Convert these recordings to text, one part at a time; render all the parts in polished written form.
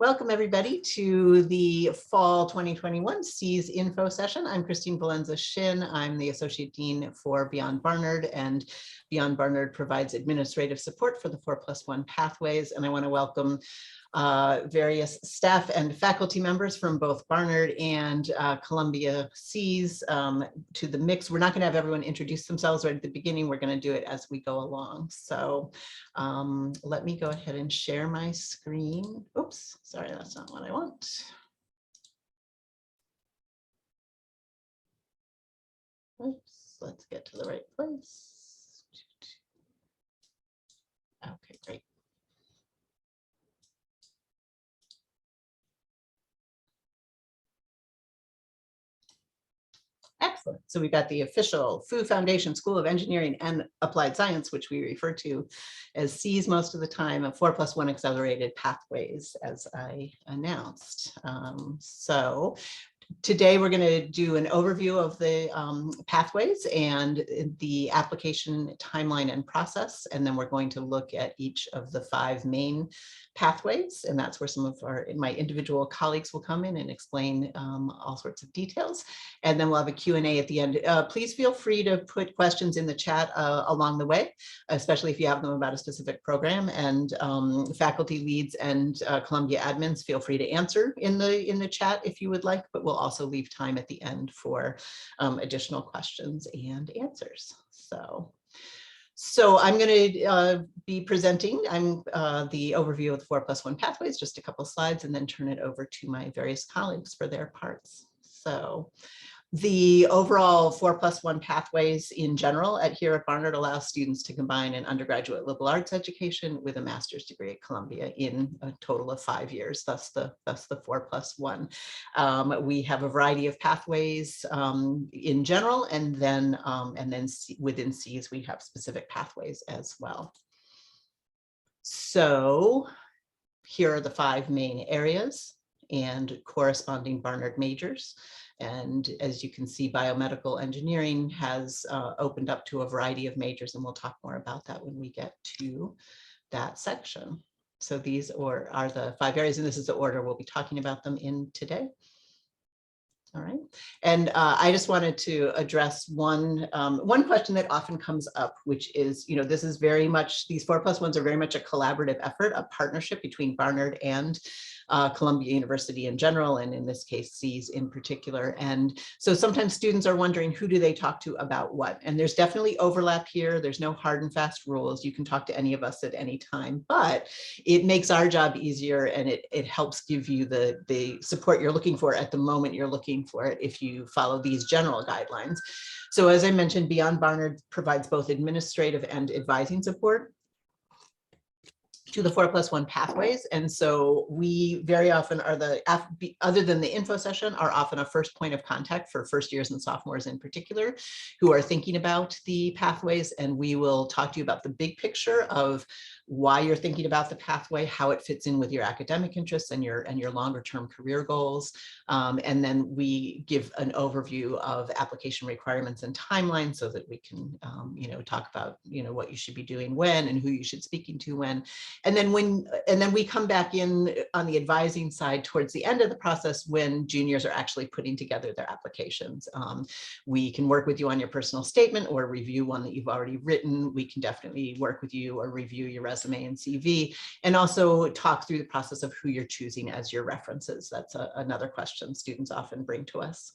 Welcome everybody to the Fall 2021 Cs Info session. I'm Christine Valenza-Shin. I'm the Associate Dean for Beyond Barnard, and Beyond Barnard provides administrative support for the 4+1 pathways. And I want to welcome various staff and faculty members from both Barnard and Columbia Cs to the mix. We're not going to have everyone introduce themselves right at the beginning. We're going to do it as we go along. So let me go ahead and share my screen. Oops, sorry, that's not what I want. Oops, let's get to the right place. Okay, great. Excellent. So we've got the official Fu Foundation School of Engineering and Applied Science, which we refer to as Cs most of the time, of 4+1 accelerated pathways, as I announced. So today we're going to do an overview of the pathways and the application timeline and process, and then we're going to look at each of the 5 main pathways, and that's where some of my individual colleagues will come in and explain all sorts of details, and then we'll have a Q&A at the end. Please feel free to put questions in the chat along the way, especially if you have them about a specific program, and faculty leads and Columbia admins feel free to answer in the chat if you would like, but we'll also leave time at the end for additional questions and answers. So I'm going to be presenting the overview of the 4+1 pathways, just a couple slides, and then turn it over to my various colleagues for their parts. So the overall 4+1 pathways in general here at Barnard allow students to combine an undergraduate liberal arts education with a master's degree at Columbia in a total of 5 years. Thus the 4+1. We have a variety of pathways in general, and then within Cs we have specific pathways as well. So here are the 5 main areas and corresponding Barnard majors. And as you can see, biomedical engineering has opened up to a variety of majors, and we'll talk more about that when we get to that section. So these are the 5 areas, and this is the order we'll be talking about them in today. All right, and I just wanted to address one question that often comes up, which is, this is very much, these 4+1s are very much a collaborative effort, a partnership between Barnard and Columbia University in general, and in this case, Cs in particular. And so sometimes students are wondering, who do they talk to about what? And there's definitely overlap here. There's no hard and fast rules. You can talk to any of us at any time, but it makes our job easier, and it helps give you the support you're looking for at the moment you're looking for it if you follow these general guidelines. So as I mentioned, Beyond Barnard provides both administrative and advising support to the 4+1 pathways. And so we very often are other than the info session, are often a first point of contact for first years and sophomores in particular, who are thinking about the pathways. And we will talk to you about the big picture of why you're thinking about the pathway, how it fits in with your academic interests and your longer term career goals. And then we give an overview of application requirements and timelines so that we can, talk about, what you should be doing when and who you should be speaking to when. And then we come back in on the advising side towards the end of the process when juniors are actually putting together their applications. We can work with you on your personal statement or review one that you've already written. We can definitely work with you or review your resume and CV, and also talk through the process of who you're choosing as your references. That's another question students often bring to us.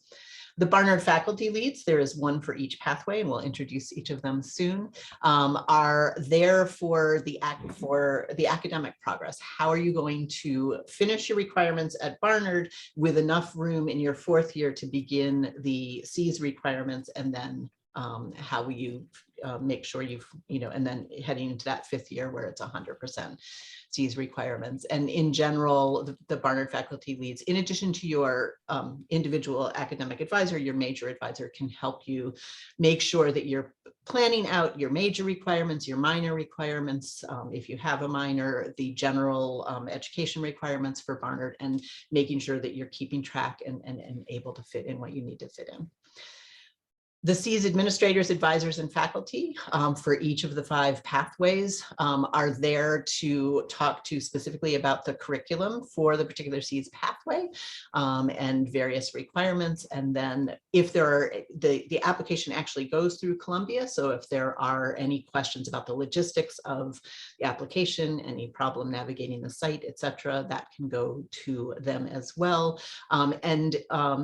The Barnard faculty leads, there is one for each pathway, and we'll introduce each of them soon, are there for the academic progress. How are you going to finish your requirements at Barnard with enough room in your 4th year to begin the Cs requirements, and then how will you make sure you've, and then heading into that 5th year where it's 100% Cs requirements. And in general, the Barnard faculty leads, in addition to your individual academic advisor, your major advisor can help you make sure that you're planning out your major requirements, your minor requirements, if you have a minor, the general education requirements for Barnard, and making sure that you're keeping track and able to fit in what you need to fit in. The C's administrators, advisors, and faculty for each of the 5 pathways are there to talk to specifically about the curriculum for the particular C's pathway and various requirements. And then if there are, the application actually goes through Columbia. So if there are any questions about the logistics of the application, any problem navigating the site, etc., that can go to them as well.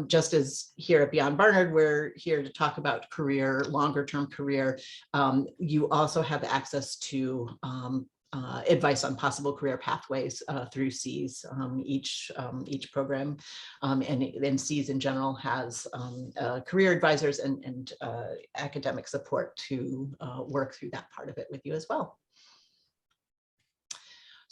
Just as here at Beyond Barnard, we're here to talk about career, longer term career, you also have access to advice on possible career pathways through C's. Each program and C's in general has career advisors and academic support to work through that part of it with you as well.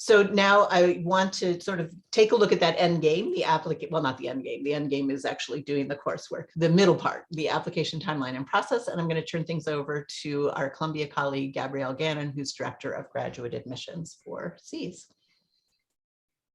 So now I want to sort of take a look at that end game, the applicant, well, not the end game. The end game is actually doing the coursework, the middle part, the application timeline and process. And I'm going to turn things over to our Columbia colleague, Gabrielle Gannon, who's Director of Graduate Admissions for C's.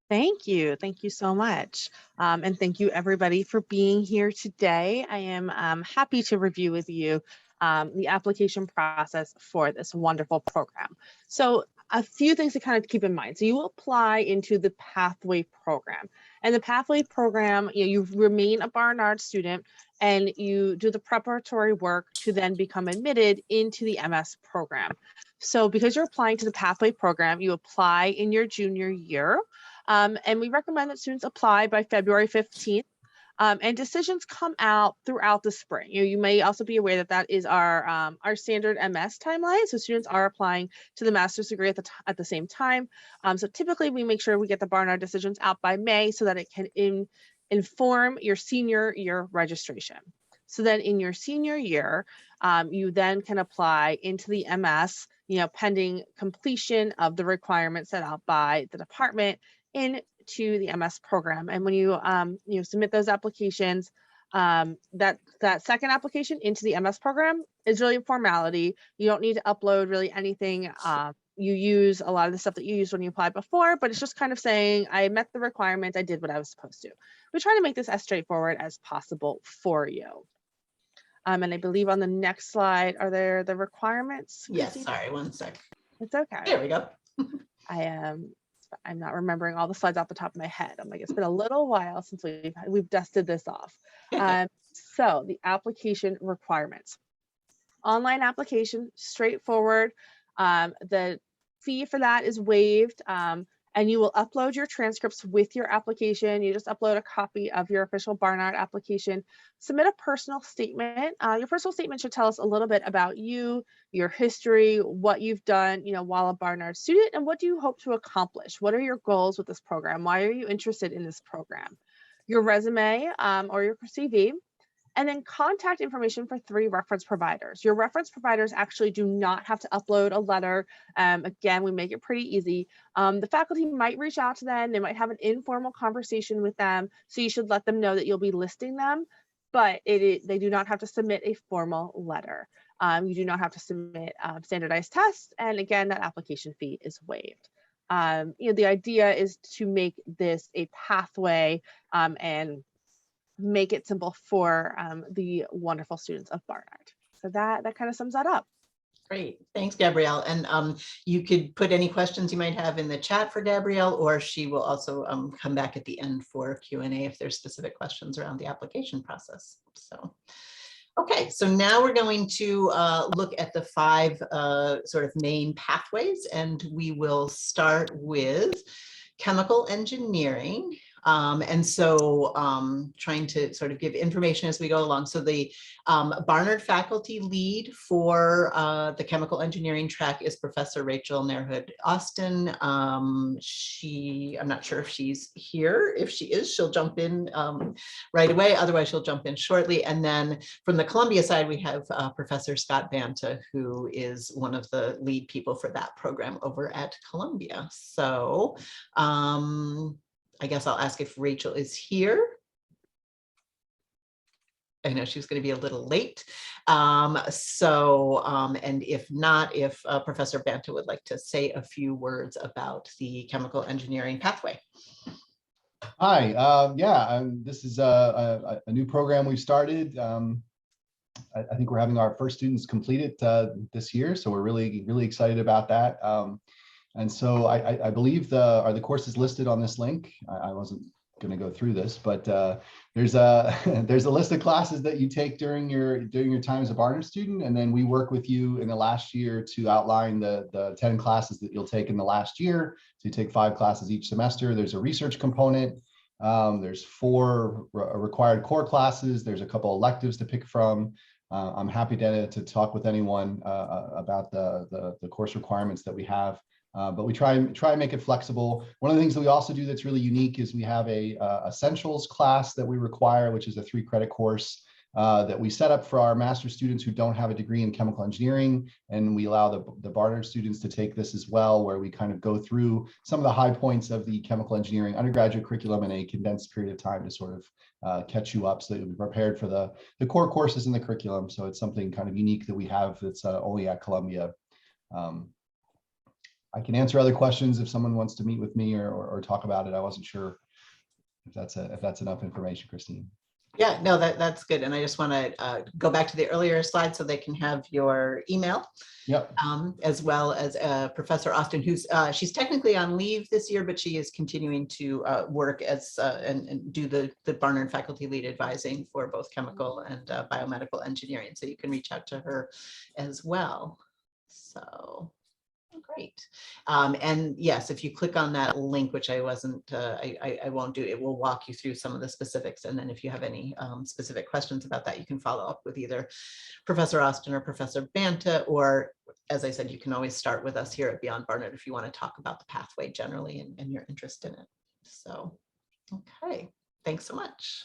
Thank you. Thank you so much. And thank you everybody for being here today. I am happy to review with you the application process for this wonderful program. So a few things to kind of keep in mind. So you apply into the pathway program, and the pathway program, you remain a Barnard student and you do the preparatory work to then become admitted into the MS program. So because you're applying to the pathway program, you apply in your junior year. And we recommend that students apply by February 15th. And decisions come out throughout the spring. You may also be aware that that is our standard MS timeline. So students are applying to the master's degree at the same time. So typically we make sure we get the Barnard decisions out by May so that it can inform your senior year registration. So then in your senior year, you then can apply into the MS, pending completion of the requirements set out by the department into the MS program. And when you submit those applications, that second application into the MS program is really a formality. You don't need to upload really anything. You use a lot of the stuff that you used when you applied before, but it's just kind of saying, I met the requirement, I did what I was supposed to. We try to make this as straightforward as possible for you. And I believe on the next slide, are there the requirements? Yes, sorry, one sec. It's okay. There we go. I'm not remembering all the slides off the top of my head. I'm like, it's been a little while since we've dusted this off. So the application requirements. Online application, straightforward. The fee for that is waived, and you will upload your transcripts with your application. You just upload a copy of your official Barnard application. Submit a personal statement. Your personal statement should tell us a little bit about you, your history, what you've done, while a Barnard student, and what do you hope to accomplish? What are your goals with this program? Why are you interested in this program? Your resume or your CV. And then contact information for 3 reference providers. Your reference providers actually do not have to upload a letter. Again, we make it pretty easy. The faculty might reach out to them. They might have an informal conversation with them. So you should let them know that you'll be listing them, but they do not have to submit a formal letter. You do not have to submit standardized tests. And again, that application fee is waived. The idea is to make this a pathway and make it simple for the wonderful students of Barnard. So that kind of sums that up. Great, thanks, Gabrielle. And you could put any questions you might have in the chat for Gabrielle, or she will also come back at the end for Q&A if there's specific questions around the application process. So, okay, so now we're going to look at the 5 sort of main pathways, and we will start with chemical engineering. And so trying to sort of give information as we go along. So the Barnard faculty lead for the chemical engineering track is Professor Rachel Nerhood Austin. I'm not sure if she's here. If she is, she'll jump in right away. Otherwise, she'll jump in shortly. And then from the Columbia side, we have Professor Scott Banta, who is one of the lead people for that program over at Columbia. So I guess I'll ask if Rachel is here. I know she's going to be a little late. And if not, if Professor Banta would like to say a few words about the chemical engineering pathway. Hi, this is a new program we've started. I think we're having our first students complete it this year, so we're really excited about that. And so I believe the courses listed on this link. I wasn't going to go through this, but there's a there's a list of classes that you take during your time as a Barnard student, and then we work with you in the last year to outline the 10 classes that you'll take in the last year. So you take 5 classes each semester. There's a research component. There's 4 required core classes. There's a couple electives to pick from. I'm happy to talk with anyone about the course requirements that we have. But we try and make it flexible. One of the things that we also do that's really unique is we have a essentials class that we require, which is a 3-credit course that we set up for our master's students who don't have a degree in chemical engineering. And we allow the Barnard students to take this as well, where we kind of go through some of the high points of the chemical engineering undergraduate curriculum in a condensed period of time to sort of catch you up so that you'll be prepared for the core courses in the curriculum. So it's something kind of unique that we have that's only at Columbia. I can answer other questions if someone wants to meet with me or talk about it. I wasn't sure if that's enough information, Christine. Yeah, no, that's good. And I just want to go back to the earlier slide so they can have your email. Yep. As well as Professor Austin, who's she's technically on leave this year, but she is continuing to work as and do the Barnard faculty lead advising for both chemical and biomedical engineering. So you can reach out to her as well. So. Great. And yes, if you click on that link, which I wasn't, I won't do, it will walk you through some of the specifics. And then if you have any specific questions about that, you can follow up with either Professor Austin or Professor Banta, or as I said, you can always start with us here at Beyond Barnard if you want to talk about the pathway generally and your interest in it. So, okay, thanks so much.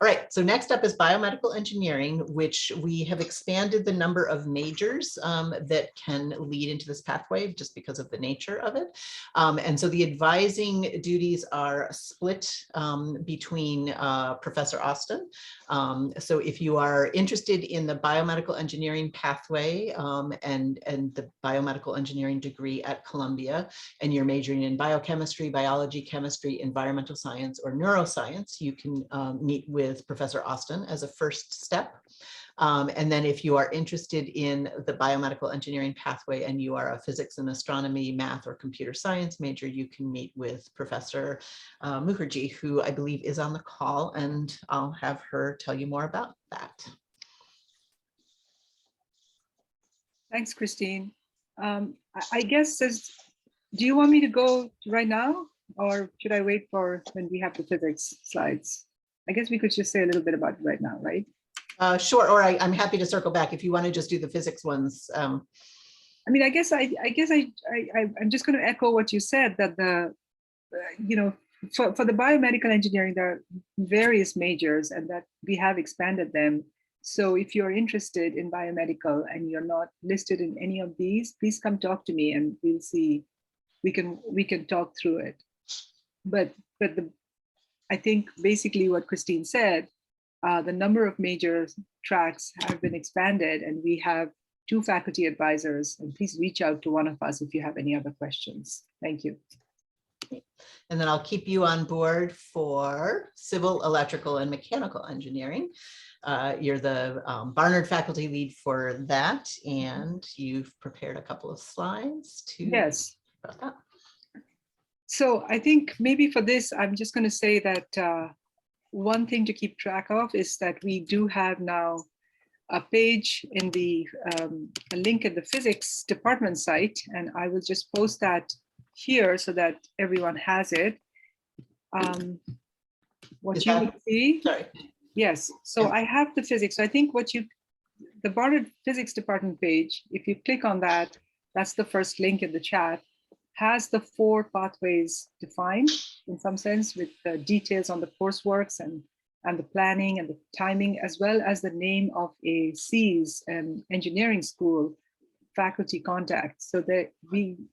All right, so next up is biomedical engineering, which we have expanded the number of majors that can lead into this pathway just because of the nature of it. And so the advising duties are split between Professor Austin. So if you are interested in the biomedical engineering pathway and the biomedical engineering degree at Columbia, and you're majoring in biochemistry, biology, chemistry, environmental science, or neuroscience, you can meet with Professor Austin as a first step. And then if you are interested in the biomedical engineering pathway and you are a physics and astronomy, math, or computer science major, you can meet with Professor Mukherjee, who I believe is on the call, and I'll have her tell you more about that. Thanks, Christine. I guess, do you want me to go right now, or should I wait for when we have the physics slides? I guess we could just say a little bit about it right now, right? Sure, or I'm happy to circle back if you want to just do the physics ones. I mean, I guess I'm just going to echo what you said, that for the biomedical engineering, there are various majors and that we have expanded them. So if you're interested in biomedical and you're not listed in any of these, please come talk to me and we'll see, we can talk through it. But I think basically what Christine said, the number of major tracks have been expanded and we have 2 faculty advisors, and please reach out to one of us if you have any other questions. Thank you. And then I'll keep you on board for civil, electrical, and mechanical engineering. You're the Barnard faculty lead for that, and you've prepared a couple of slides to yes about that. So I think maybe for this, I'm just going to say that one thing to keep track of is that we do have now a page in the a link in the physics department site, and I will just post that here so that everyone has it. What you would see, sorry. Yes, so I have the physics. So I think the Barnard physics department page, if you click on that, that's the first link in the chat, has the 4 pathways defined in some sense, with the details on the courseworks and the planning and the timing, as well as the name of a SEAS and engineering school faculty contact. So that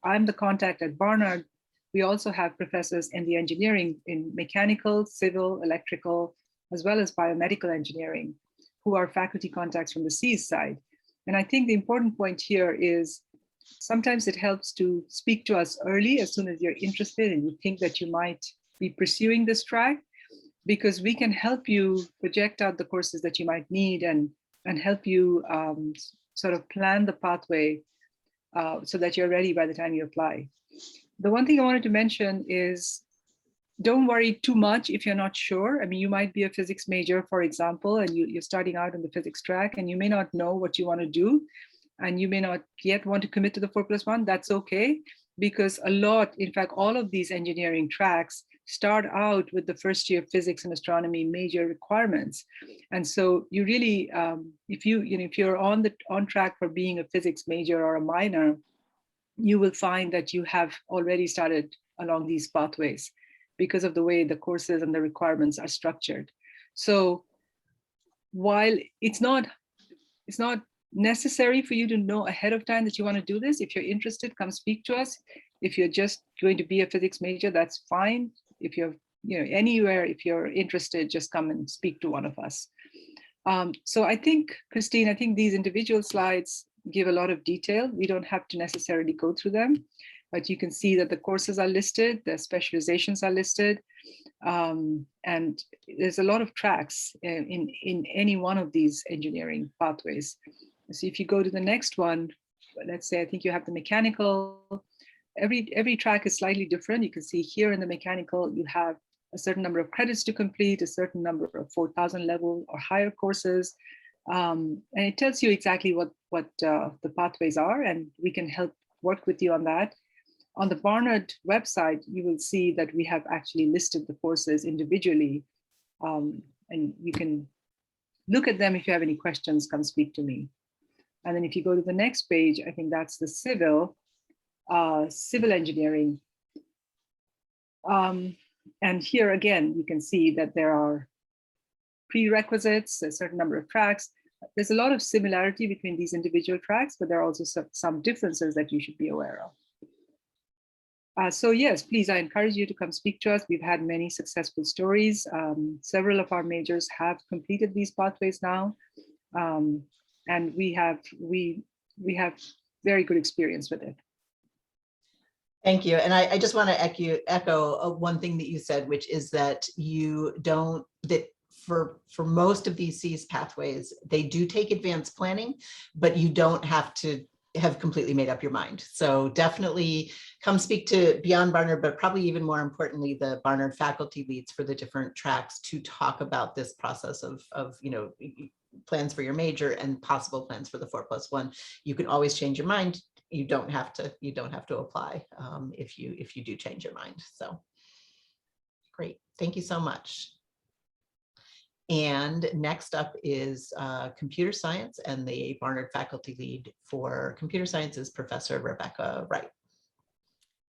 I'm the contact at Barnard. We also have professors in the engineering in mechanical, civil, electrical, as well as biomedical engineering, who are faculty contacts from the SEAS side. And I think the important point here is sometimes it helps to speak to us early as soon as you're interested and you think that you might be pursuing this track, because we can help you project out the courses that you might need and and help you sort of plan the pathway so that you're ready by the time you apply. The one thing I wanted to mention is don't worry too much if you're not sure. I mean, you might be a physics major, for example, and you're starting out in the physics track and you may not know what you want to do and you may not yet want to commit to the 4+1. That's okay, because a lot, in fact, all of these engineering tracks start out with the first year physics and astronomy major requirements. And so you really, if you're on track for being a physics major or a minor, you will find that you have already started along these pathways because of the way the courses and the requirements are structured. So while it's not necessary for you to know ahead of time that you want to do this, if you're interested, come speak to us. If you're just going to be a physics major, that's fine. If you're anywhere, if you're interested, just come and speak to one of us. So I think, Christine, I think these individual slides give a lot of detail. We don't have to necessarily go through them, but you can see that the courses are listed, the specializations are listed, and there's a lot of tracks in any one of these engineering pathways. So if you go to the next one, let's say I think you have the mechanical, every track is slightly different. You can see here in the mechanical, you have a certain number of credits to complete, a certain number of 4,000 level or higher courses. And it tells you exactly what the pathways are, and we can help work with you on that. On the Barnard website, you will see that we have actually listed the courses individually, and you can look at them. If you have any questions, come speak to me. And then if you go to the next page, I think that's the civil engineering. And here again, you can see that there are prerequisites, a certain number of tracks. There's a lot of similarity between these individual tracks, but there are also some differences that you should be aware of. So yes, please, I encourage you to come speak to us. We've had many successful stories. Several of our majors have completed these pathways now. And we have very good experience with it. Thank you. And I just want to echo one thing that you said, which is that for most of these SEAS pathways, they do take advanced planning, but you don't have to have completely made up your mind. So definitely come speak to Beyond Barnard, but probably even more importantly, the Barnard faculty leads for the different tracks to talk about this process of plans for your major and possible plans for the 4+1. You can always change your mind. You don't have to apply if you do change your mind. So great, thank you so much. And next up is computer science, and the Barnard faculty lead for computer science is Professor Rebecca Wright.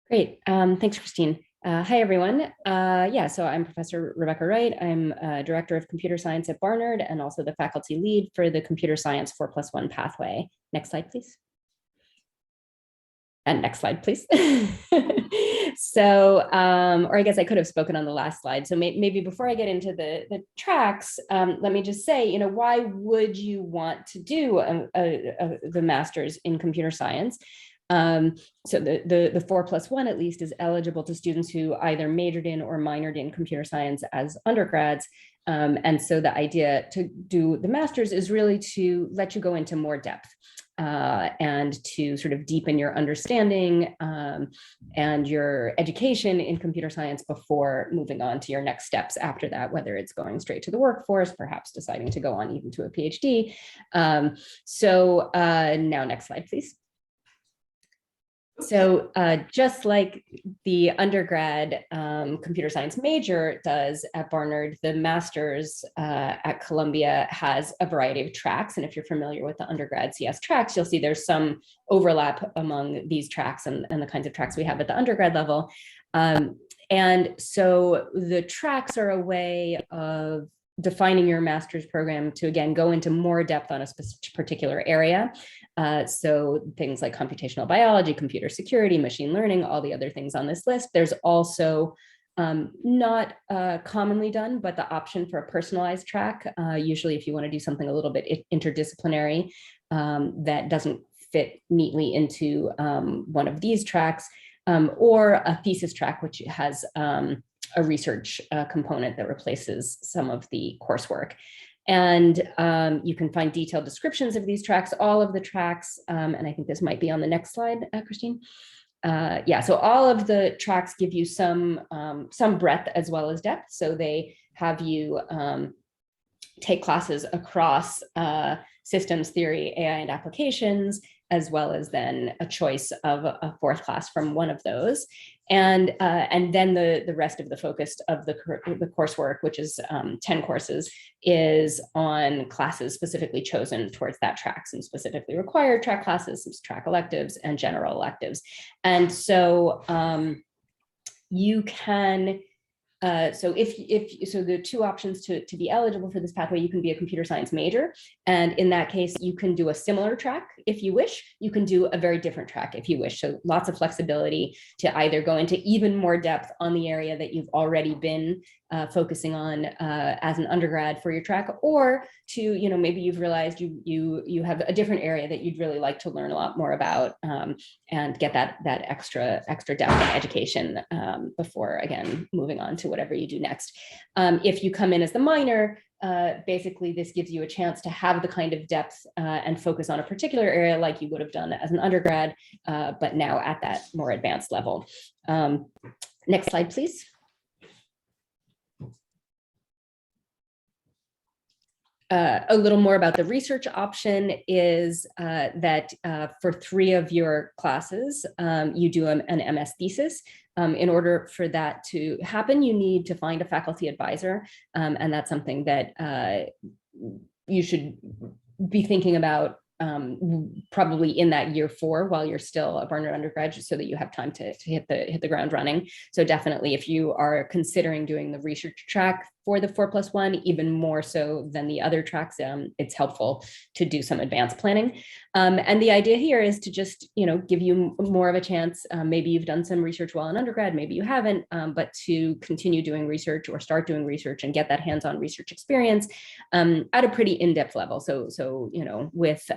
Great, thanks, Christine. Hi, everyone. So I'm Professor Rebecca Wright. I'm Director of Computer Science at Barnard and also the faculty lead for the Computer Science 4+1 pathway. Next slide, please. And next slide, please. So, or I guess I could have spoken on the last slide. So maybe before I get into the tracks, let me just say, why would you want to do the master's in computer science? So the 4+1 at least is eligible to students who either majored in or minored in computer science as undergrads. And so the idea to do the master's is really to let you go into more depth and to sort of deepen your understanding and your education in computer science before moving on to your next steps after that, whether it's going straight to the workforce, perhaps deciding to go on even to a PhD. Now next slide, please. So just like the undergrad computer science major does at Barnard, the master's at Columbia has a variety of tracks. And if you're familiar with the undergrad CS tracks, you'll see there's some overlap among these tracks and the kinds of tracks we have at the undergrad level. And so the tracks are a way of defining your master's program to, again, go into more depth on a particular area. So things like computational biology, computer security, machine learning, all the other things on this list. There's also not commonly done, but the option for a personalized track, usually if you want to do something a little bit interdisciplinary that doesn't fit neatly into one of these tracks, or a thesis track, which has a research component that replaces some of the coursework. And you can find detailed descriptions of these tracks, all of the tracks, and I think this might be on the next slide, Christine. Yeah, so all of the tracks give you some breadth as well as depth. So they have you take classes across systems theory, AI, and applications, as well as then a choice of a fourth class from one of those. And then the rest of the focus of the coursework, which is 10 courses, is on classes specifically chosen towards that track, some specifically required track classes, some track electives, and general electives. And so you can, so so the two options to be eligible for this pathway, you can be a computer science major. And in that case, you can do a similar track if you wish. You can do a very different track if you wish. So lots of flexibility to either go into even more depth on the area that you've already been focusing on as an undergrad for your track, or to, maybe you've realized you have a different area that you'd really like to learn a lot more about, and get that extra depth in education before, again, moving on to whatever you do next. If you come in as the minor, basically this gives you a chance to have the kind of depth and focus on a particular area like you would have done as an undergrad, but now at that more advanced level. Next slide, please. A little more about the research option is that for 3 of your classes, you do an MS thesis. In order for that to happen, you need to find a faculty advisor, and that's something that you should be thinking about probably in that year 4 while you're still a Barnard undergraduate, so that you have time to hit the ground running. So definitely, if you are considering doing the research track for the 4+1, even more so than the other tracks, it's helpful to do some advanced planning. And the idea here is to just, give you more of a chance. Maybe you've done some research while in undergrad, maybe you haven't, but to continue doing research or start doing research and get that hands-on research experience at a pretty in-depth level. So with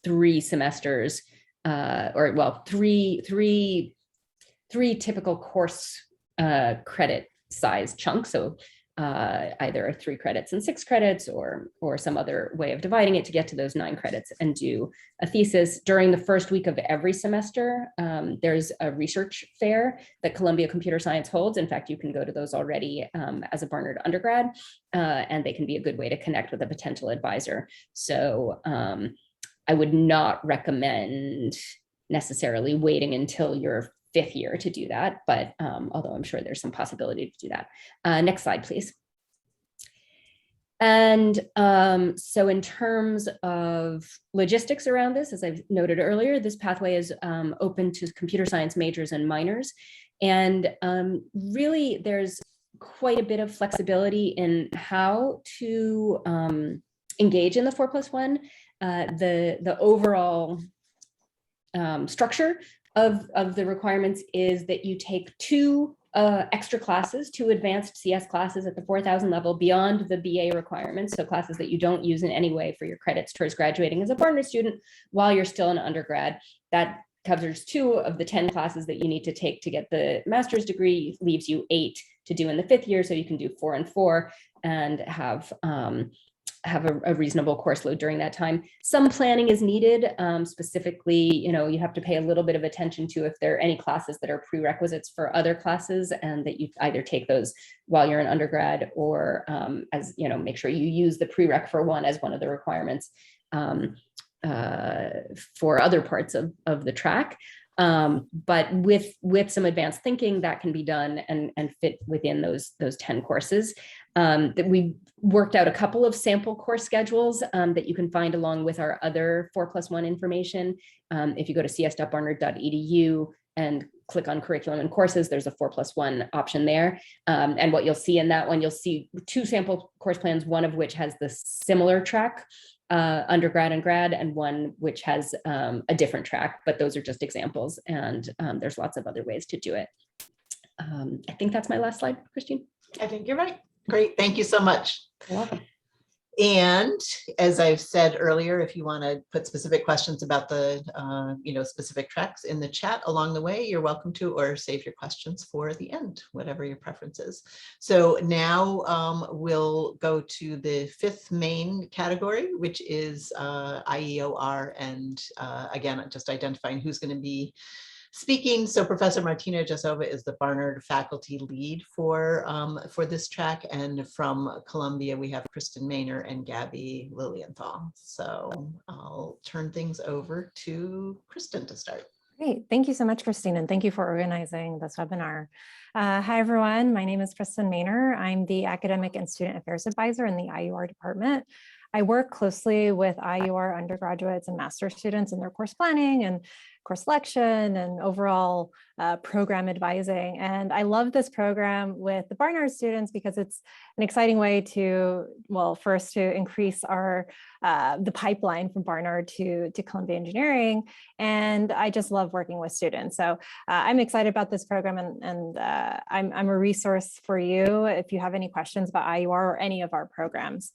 3 semesters, or well, three typical course credit size chunks. So either 3 credits and 6 credits, or some other way of dividing it to get to those 9 credits, and do a thesis. During the first week of every semester, there's a research fair that Columbia Computer Science holds. In fact, you can go to those already as a Barnard undergrad, and they can be a good way to connect with a potential advisor. So I would not recommend necessarily waiting until your 5th year to do that, but although I'm sure there's some possibility to do that. Next slide, please. And so in terms of logistics around this, as I've noted earlier, this pathway is open to computer science majors and minors. And really, there's quite a bit of flexibility in how to engage in the 4+1. The overall structure of the requirements is that you take 2 extra classes, 2 advanced CS classes at the 4,000 level beyond the BA requirements, so classes that you don't use in any way for your credits towards graduating as a Barnard student while you're still an undergrad. That covers 2 of the 10 classes that you need to take to get the master's degree, leaves you 8 to do in the 5th year, so you can do 4 and 4 and have a reasonable course load during that time. Some planning is needed. Specifically, you have to pay a little bit of attention to if there are any classes that are prerequisites for other classes, and that you either take those while you're an undergrad, or as make sure you use the prereq for one as one of the requirements for other parts of the track. But with some advanced thinking, that can be done and fit within those 10 courses. That we worked out a couple of sample course schedules that you can find along with our other 4+1 information. If you go to cs.barnard.edu and click on curriculum and courses, there's a 4+1 option there. And what you'll see in that one, you'll see 2 sample course plans, one of which has the similar track, undergrad and grad, and one which has a different track, but those are just examples, and there's lots of other ways to do it. I think that's my last slide, Christine. I think you're right. Great. Thank you so much. You're welcome. And as I've said earlier, if you want to put specific questions about the, specific tracks in the chat along the way, you're welcome to, or save your questions for the end, whatever your preference is. So now we'll go to the fifth main category, which is IEOR. And again, just identifying who's going to be speaking. So Professor Martina Jasova is the Barnard faculty lead for this track. And from Columbia, we have Kristen Maynor and Gabby Lilienthal. So I'll turn things over to Kristen to start. Great. Thank you so much, Christine, and thank you for organizing this webinar. Hi, everyone. My name is Kristen Maynor. I'm the Academic and Student Affairs Advisor in the IUR department. I work closely with IUR undergraduates and master's students in their course planning and course selection and overall program advising. And I love this program with the Barnard students because it's an exciting way to, well, first to increase our the pipeline from Barnard to Columbia Engineering. And I just love working with students. So I'm excited about this program, and I'm a resource for you if you have any questions about IUR or any of our programs.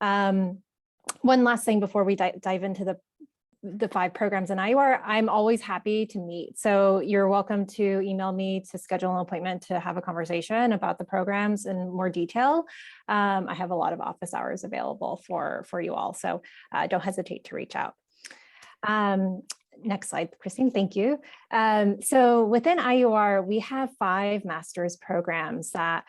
One last thing before we dive into the 5 programs in IUR, I'm always happy to meet. So you're welcome to email me to schedule an appointment to have a conversation about the programs in more detail. I have a lot of office hours available for you all, so don't hesitate to reach out. Next slide, Christine, thank you. So within IUR, we have 5 master's programs that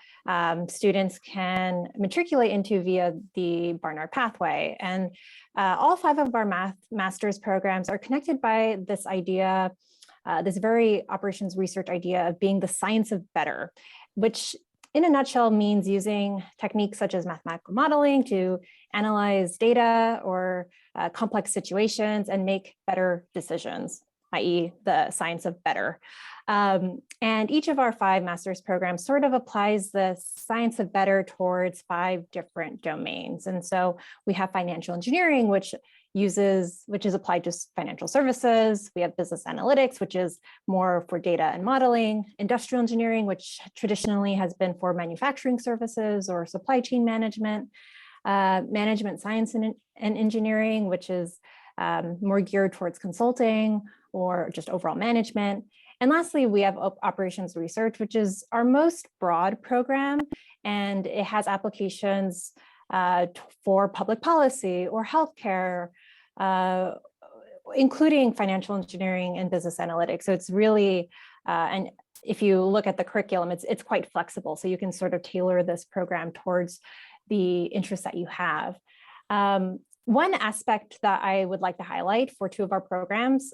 students can matriculate into via the Barnard pathway. And all 5 of our master's programs are connected by this idea, this very operations research idea of being the science of better, which in a nutshell means using techniques such as mathematical modeling to analyze data or complex situations and make better decisions, i.e. the science of better. And each of our 5 master's programs sort of applies the science of better towards 5 different domains. And so we have financial engineering, which is applied to financial services. We have business analytics, which is more for data and modeling, industrial engineering, which traditionally has been for manufacturing services or supply chain management, management science and engineering, which is more geared towards consulting or just overall management. And lastly, we have operations research, which is our most broad program, and it has applications for public policy or healthcare, including financial engineering and business analytics. So it's really, and if you look at the curriculum, it's quite flexible. So you can sort of tailor this program towards the interests that you have. One aspect that I would like to highlight for 2 of our programs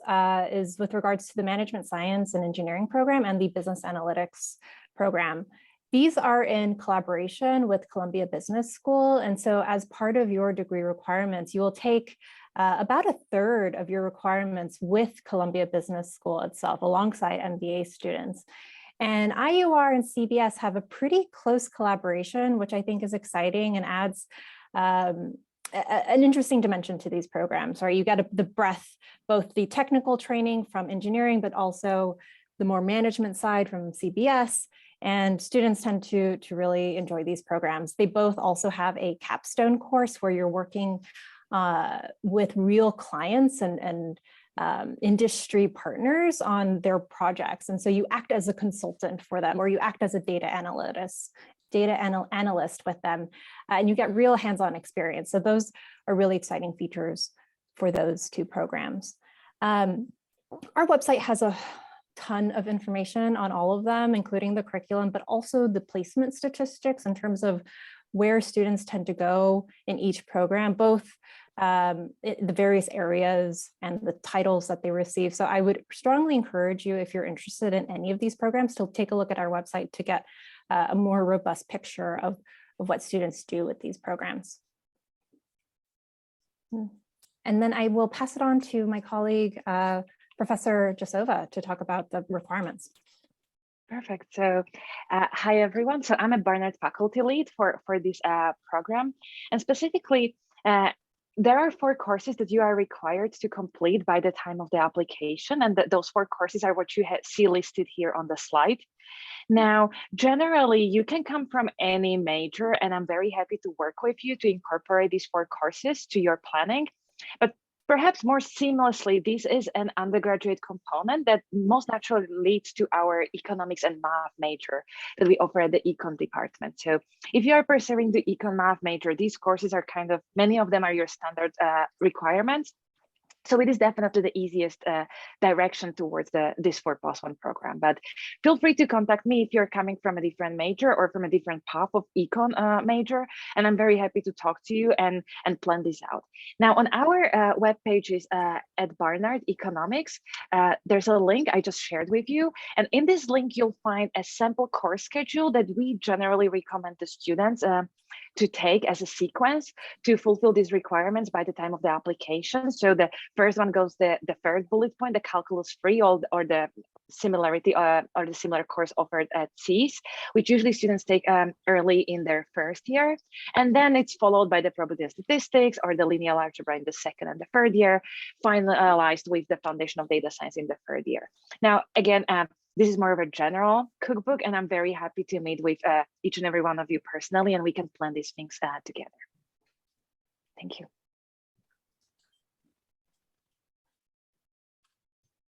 is with regards to the management science and engineering program and the business analytics program. These are in collaboration with Columbia Business School. And so as part of your degree requirements, you will take about 1/3 of your requirements with Columbia Business School itself, alongside MBA students. And IUR and CBS have a pretty close collaboration, which I think is exciting and adds an interesting dimension to these programs, right? You get the breadth, both the technical training from engineering, but also the more management side from CBS. And students tend to really enjoy these programs. They both also have a capstone course where you're working with real clients and industry partners on their projects. And so you act as a consultant for them, or you act as a data analyst with them, and you get real hands-on experience. So those are really exciting features for those 2 programs. Our website has a ton of information on all of them, including the curriculum, but also the placement statistics in terms of where students tend to go in each program, both the various areas and the titles that they receive. So I would strongly encourage you, if you're interested in any of these programs, to take a look at our website to get a more robust picture of what students do with these programs. And then I will pass it on to my colleague, Professor Jasova, to talk about the requirements. Perfect. So hi, everyone. So I'm a Barnard faculty lead for this program. And specifically, there are 4 courses that you are required to complete by the time of the application, and those 4 courses are what you see listed here on the slide. Now, generally, you can come from any major, and I'm very happy to work with you to incorporate these 4 courses to your planning. But perhaps more seamlessly, this is an undergraduate component that most naturally leads to our economics and math major that we offer at the econ department. So if you are pursuing the econ math major, these courses are many of them are your standard requirements. So it is definitely the easiest direction towards this 4+1 program. But feel free to contact me if you're coming from a different major or from a different path of econ major, and I'm very happy to talk to you and plan this out. Now, on our web pages at Barnard Economics, there's a link I just shared with you, and in this link you'll find a sample course schedule that we generally recommend to students to take as a sequence to fulfill these requirements by the time of the application. So the first one goes the third bullet point, the calculus free, or the similarity or the similar course offered at CES, which usually students take early in their first year. And then it's followed by the probability and statistics or the linear algebra in the second and the third year, finalized with the foundation of data science in the third year. Now, again, this is more of a general cookbook, and I'm very happy to meet with each and every one of you personally, and we can plan these things together. Thank you.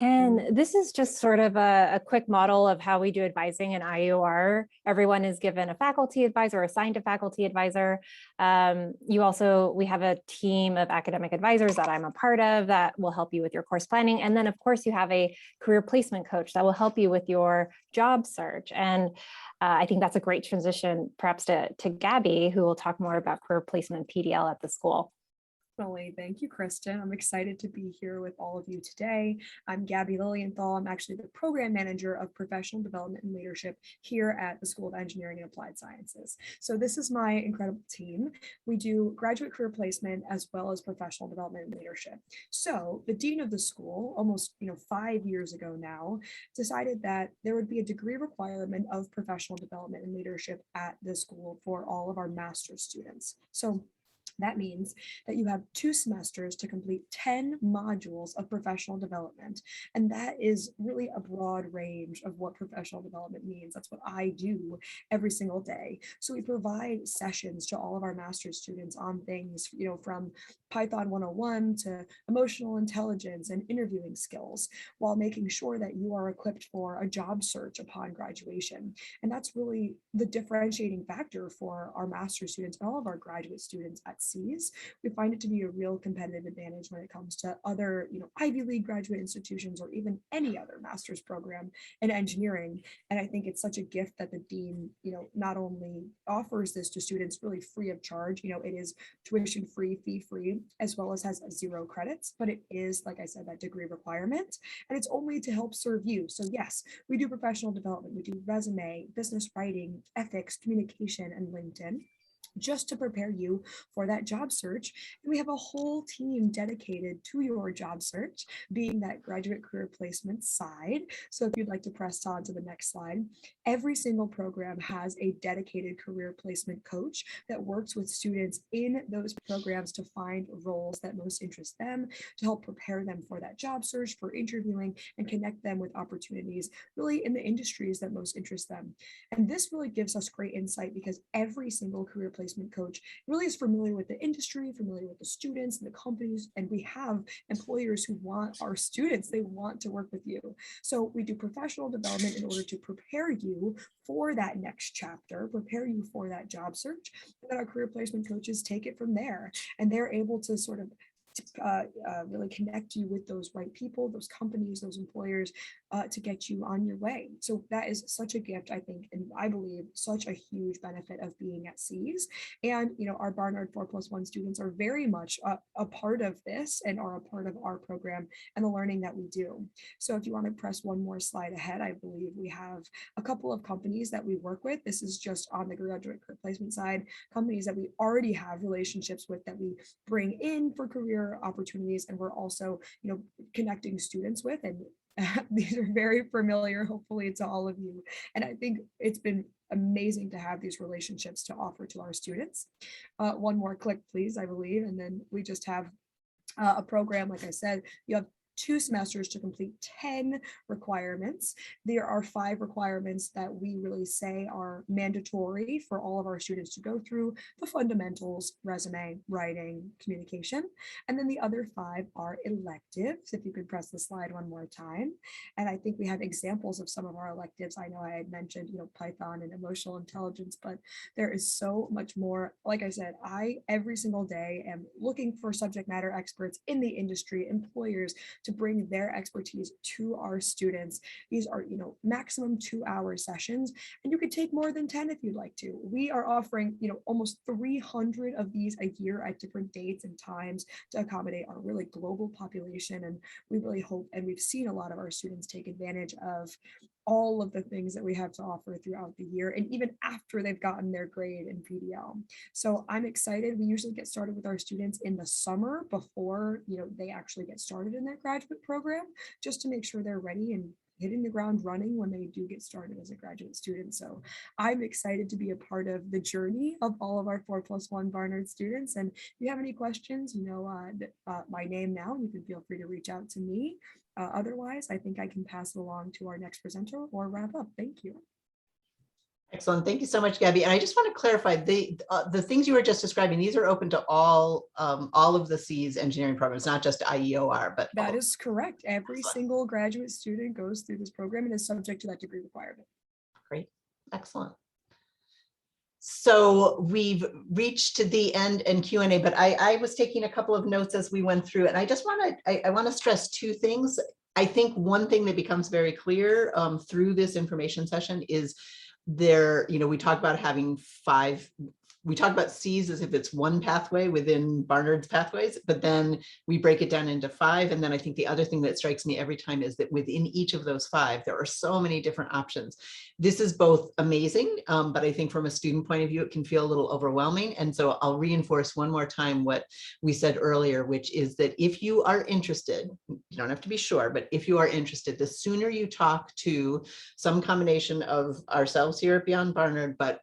And this is just sort of a quick model of how we do advising in IUR. Everyone is given a faculty advisor, assigned a faculty advisor. We have a team of academic advisors that I'm a part of that will help you with your course planning. And then of course you have a career placement coach that will help you with your job search. And I think that's a great transition perhaps to Gabby, who will talk more about career placement PDL at the school. Thank you, Kristen. I'm excited to be here with all of you today. I'm Gabby Lilienthal. I'm actually the program manager of professional development and leadership here at the School of Engineering and Applied Sciences. So this is my incredible team. We do graduate career placement as well as professional development and leadership. So the dean of the school, almost 5 years ago now, decided that there would be a degree requirement of professional development and leadership at the school for all of our master's students. So that means that you have 2 semesters to complete 10 modules of professional development. And that is really a broad range of what professional development means. That's what I do every single day. So we provide sessions to all of our master's students on things, from Python 101 to emotional intelligence and interviewing skills, while making sure that you are equipped for a job search upon graduation. And that's really the differentiating factor for our master's students and all of our graduate students at CES. We find it to be a real competitive advantage when it comes to other, Ivy League graduate institutions or even any other master's program in engineering. And I think it's such a gift that the dean, not only offers this to students really free of charge, it is tuition free, fee free, as well as has 0 credits, but it is, like I said, that degree requirement, and it's only to help serve you. So yes, we do professional development, we do resume, business writing, ethics, communication, and LinkedIn, just to prepare you for that job search. And we have a whole team dedicated to your job search, being that graduate career placement side. So if you'd like to press on to the next slide, every single program has a dedicated career placement coach that works with students in those programs to find roles that most interest them, to help prepare them for that job search, for interviewing, and connect them with opportunities really in the industries that most interest them. And this really gives us great insight because every single career placement coach really is familiar with the industry, familiar with the students and the companies, and we have employers who want our students, they want to work with you. So we do professional development in order to prepare you for that next chapter, prepare you for that job search, and then our career placement coaches take it from there, and they're able to sort of really connect you with those right people, those companies, those employers to get you on your way. So that is such a gift, I think, and I believe such a huge benefit of being at CES. And, our Barnard 4+1 students are very much a part of this and are a part of our program and the learning that we do. So if you want to press one more slide ahead, I believe we have a couple of companies that we work with. This is just on the graduate career placement side, companies that we already have relationships with that we bring in for career opportunities, and we're also connecting students with and These are very familiar, hopefully, to all of you. And I think it's been amazing to have these relationships to offer to our students. One more click, please, I believe, and then we just have a program. Like I said, you have 2 semesters to complete 10 requirements. There are 5 requirements that we really say are mandatory for all of our students to go through: the fundamentals, resume, writing, communication. And then the other 5 are electives. If you could press the slide one more time. And I think we have examples of some of our electives. I know I had mentioned, Python and emotional intelligence, but there is so much more. Like I said, I every single day am looking for subject matter experts in the industry, employers, to bring their expertise to our students. These are, maximum 2-hour sessions, and you could take more than 10 if you'd like to. We are offering, almost 300 of these a year at different dates and times to accommodate our really global population. And we really hope, and we've seen a lot of our students take advantage of all of the things that we have to offer throughout the year, and even after they've gotten their grade in PDL. So I'm excited. We usually get started with our students in the summer before, they actually get started in their graduate program, just to make sure they're ready and hitting the ground running when they do get started as a graduate student. So I'm excited to be a part of the journey of all of our 4+1 Barnard students. And if you have any questions, my name now, you can feel free to reach out to me. Otherwise, I think I can pass it along to our next presenter or wrap up. Thank you. Excellent. Thank you so much, Gabby. And I just want to clarify, the things you were just describing, these are open to all of the C's engineering programs, not just IEOR, but that is correct. Every Excellent. single graduate student goes through this program and is subject to that degree requirement. Great. Excellent. So we've reached to the end and Q&A, but I was taking a couple of notes as we went through it. And I just I want to stress 2 things. I think one thing that becomes very clear through this information session is we talk about having 5, we talk about C's as if it's one pathway within Barnard's pathways, but then we break it down into 5. And then I think the other thing that strikes me every time is that within each of those 5, there are so many different options. This is both amazing, but I think from a student point of view, it can feel a little overwhelming. And so I'll reinforce one more time what we said earlier, which is that if you are interested, you don't have to be sure, but if you are interested, the sooner you talk to some combination of ourselves here at Beyond Barnard, but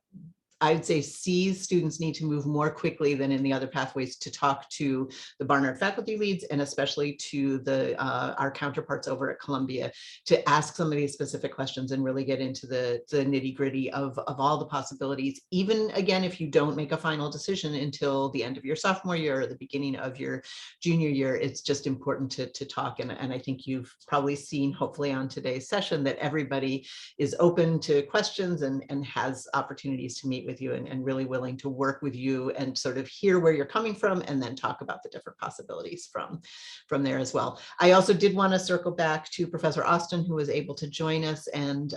I'd say C's students need to move more quickly than in the other pathways to talk to the Barnard faculty leads, and especially to our counterparts over at Columbia, to ask some of these specific questions and really get into the nitty gritty of all the possibilities. Even again, if you don't make a final decision until the end of your sophomore year or the beginning of your junior year, it's just important to talk. And I think you've probably seen, hopefully on today's session, that everybody is open to questions and has opportunities to meet with you and really willing to work with you and sort of hear where you're coming from and then talk about the different possibilities from there as well. I also did want to circle back to Professor Austin, who was able to join us, and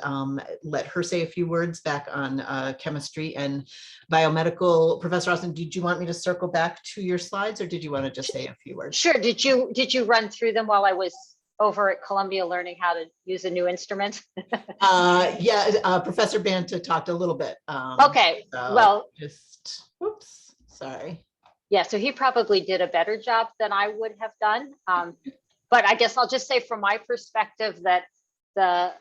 let her say a few words back on chemistry and biomedical. Professor Austin, did you want me to circle back to your slides, or did you want to just say a few words? Sure. Did you run through them while I was over at Columbia learning how to use a new instrument? Yeah, Professor Banta talked a little bit. Okay, So well, just, whoops, sorry. Yeah, so he probably did a better job than I would have done. But I guess I'll just say from my perspective that the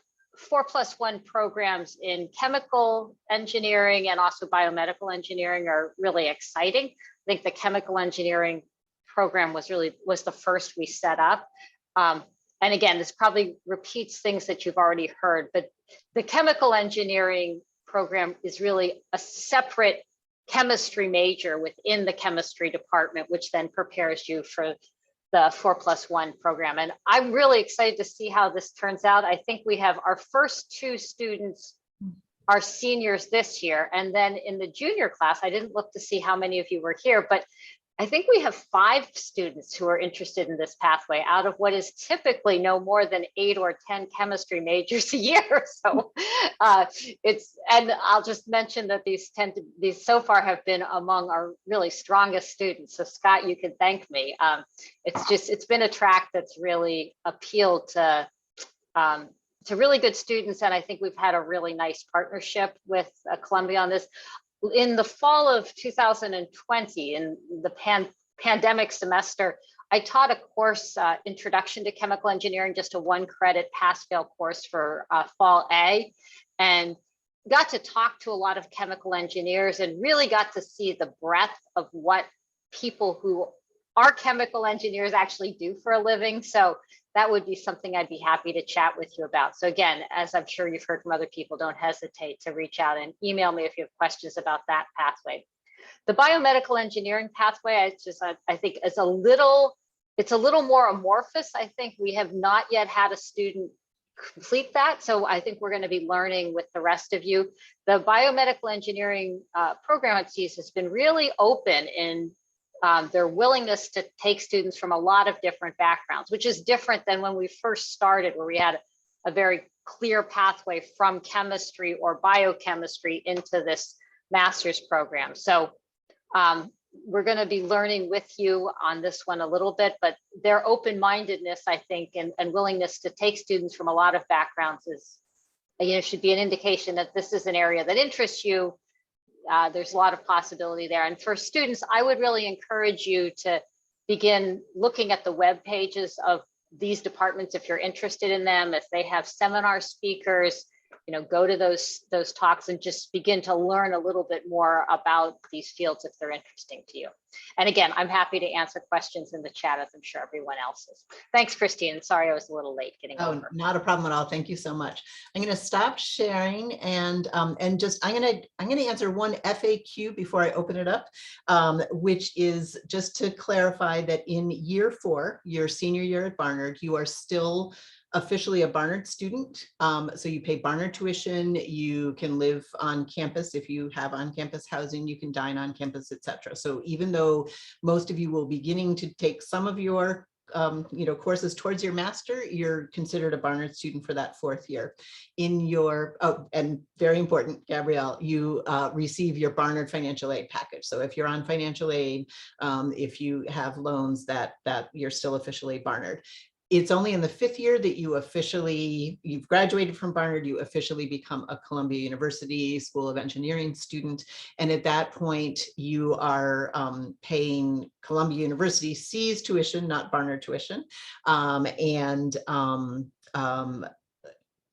4+1 programs in chemical engineering and also biomedical engineering are really exciting. I think the chemical engineering program was the first we set up. And again, this probably repeats things that you've already heard, but the chemical engineering program is really a separate chemistry major within the chemistry department, which then prepares you for the 4+1 program. And I'm really excited to see how this turns out. I think we have our first 2 students are seniors this year. And then in the junior class, I didn't look to see how many of you were here, but I think we have 5 students who are interested in this pathway out of what is typically no more than 8 or 10 chemistry majors a year. So and I'll just mention that these so far have been among our really strongest students. So Scott, you can thank me. It's been a track that's really appealed to really good students. And I think we've had a really nice partnership with Columbia on this. In the fall of 2020, in the pandemic semester, I taught a course, Introduction to Chemical Engineering, just a 1-credit pass-fail course for Fall A, and got to talk to a lot of chemical engineers and really got to see the breadth of what people who are chemical engineers actually do for a living. So that would be something I'd be happy to chat with you about. So again, as I'm sure you've heard from other people, don't hesitate to reach out and email me if you have questions about that pathway. The biomedical engineering pathway, I think it's a little more amorphous. I think we have not yet had a student complete that. So I think we're going to be learning with the rest of you. The biomedical engineering program at SEAS has been really open in their willingness to take students from a lot of different backgrounds, which is different than when we first started, where we had a very clear pathway from chemistry or biochemistry into this master's program. So we're going to be learning with you on this one a little bit, but their open-mindedness, I think, and willingness to take students from a lot of backgrounds is, should be an indication that this is an area that interests you. There's a lot of possibility there. And for students, I would really encourage you to begin looking at the web pages of these departments if you're interested in them. If they have seminar speakers, go to those talks and just begin to learn a little bit more about these fields if they're interesting to you. And again, I'm happy to answer questions in the chat, as I'm sure everyone else is. Thanks, Christine. Sorry I was a little late getting over. Not a problem at all. Thank you so much. I'm going to stop sharing and just I'm going to answer one FAQ before I open it up, which is just to clarify that in year 4, your senior year at Barnard, you are still officially a Barnard student. So you pay Barnard tuition, you can live on campus if you have on-campus housing, you can dine on campus, etc. So even though most of you will be beginning to take some of your courses towards your master, you're considered a Barnard student for that 4th year. In your, and very important, Gabrielle, you receive your Barnard financial aid package. So if you're on financial aid, if you have loans, that you're still officially Barnard. It's only in the 5th year that you've graduated from Barnard, you officially become a Columbia University School of Engineering student. And at that point, you are paying Columbia University SEAS tuition, not Barnard tuition.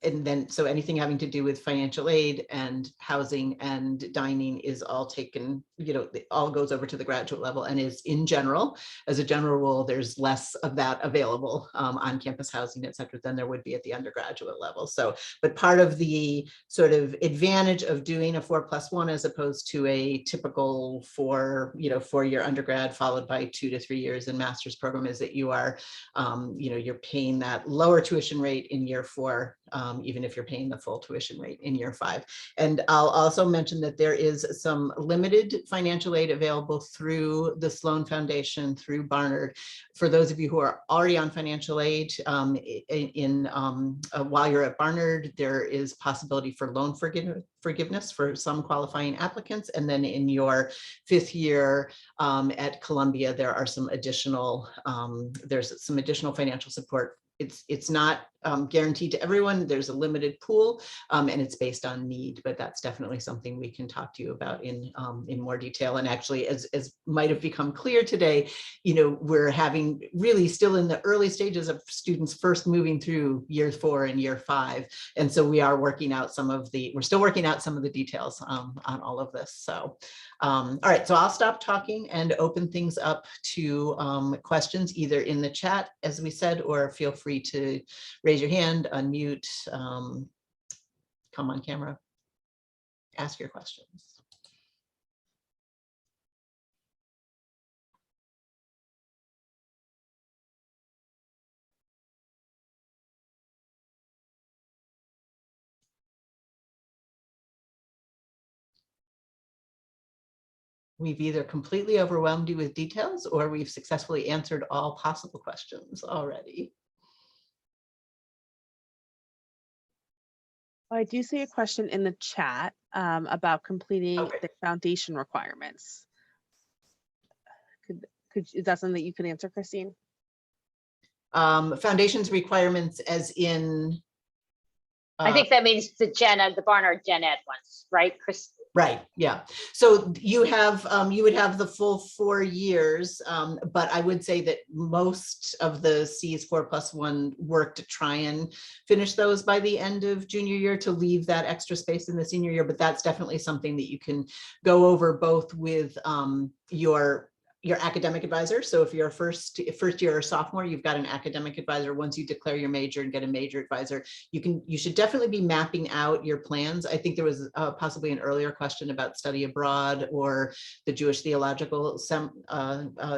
And then, so anything having to do with financial aid and housing and dining is all taken, it all goes over to the graduate level and is in general, as a general rule, there's less of that available on campus housing, et cetera, than there would be at the undergraduate level. So, but part of the sort of advantage of doing a 4+1 as opposed to a typical 4-year undergrad followed by 2 to 3 years in master's program is that you are, you're paying that lower tuition rate in year 4. Even if you're paying the full tuition rate in year 5. And I'll also mention that there is some limited financial aid available through the Sloan Foundation, through Barnard. For those of you who are already on financial aid, while you're at Barnard, there is possibility for loan forgiveness for some qualifying applicants. And then in your 5th year at Columbia, there are some additional, there's some additional financial support. It's not guaranteed to everyone. There's a limited pool and it's based on need, but that's definitely something we can talk to you about in more detail. And actually, as might have become clear today, we're having really still in the early stages of students first moving through year 4 and year 5. And so we are working out we're still working out some of the details on all of this. So, all right, so I'll stop talking and open things up to questions either in the chat, as we said, or feel free to raise your hand, unmute, come on camera, ask your questions. We've either completely overwhelmed you with details or we've successfully answered all possible questions already. I do see a question in the chat about completing the foundation requirements. Is that something that you can answer, Christine? Foundations requirements as in? I think that means the Barnard Gen Ed ones, right, Chris? Right, yeah. So you have, you would have the full 4 years, but I would say that most of the Cs 4+1 work to try and finish those by the end of junior year to leave that extra space in the senior year, but that's definitely something that you can go over both with your academic advisor. So if you're a first year or sophomore, you've got an academic advisor. Once you declare your major and get a major advisor, you should definitely be mapping out your plans. I think there was possibly an earlier question about study abroad or the Jewish Theological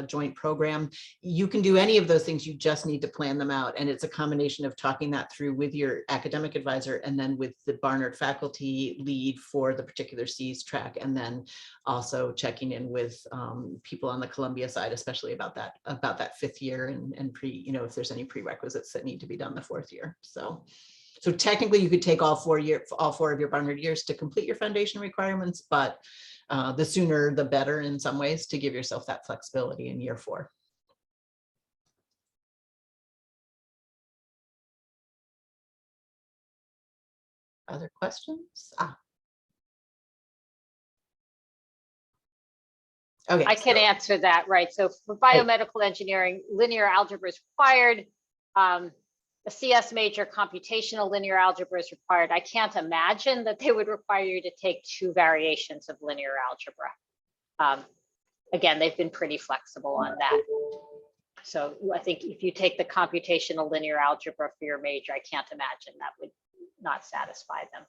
Joint Program. You can do any of those things. You just need to plan them out. And it's a combination of talking that through with your academic advisor and then with the Barnard faculty lead for the particular C's track, and then also checking in with people on the Columbia side, especially about that 5th year and if there's any prerequisites that need to be done the 4th year. So technically you could take all 4 of your Barnard years to complete your foundation requirements, but the sooner the better in some ways to give yourself that flexibility in year 4. Other questions? Okay. I can answer that, right? So for biomedical engineering, linear algebra is required. A CS major, computational linear algebra is required. I can't imagine that they would require you to take 2 variations of linear algebra. Again, they've been pretty flexible on that. So I think if you take the computational linear algebra for your major, I can't imagine that would not satisfy them.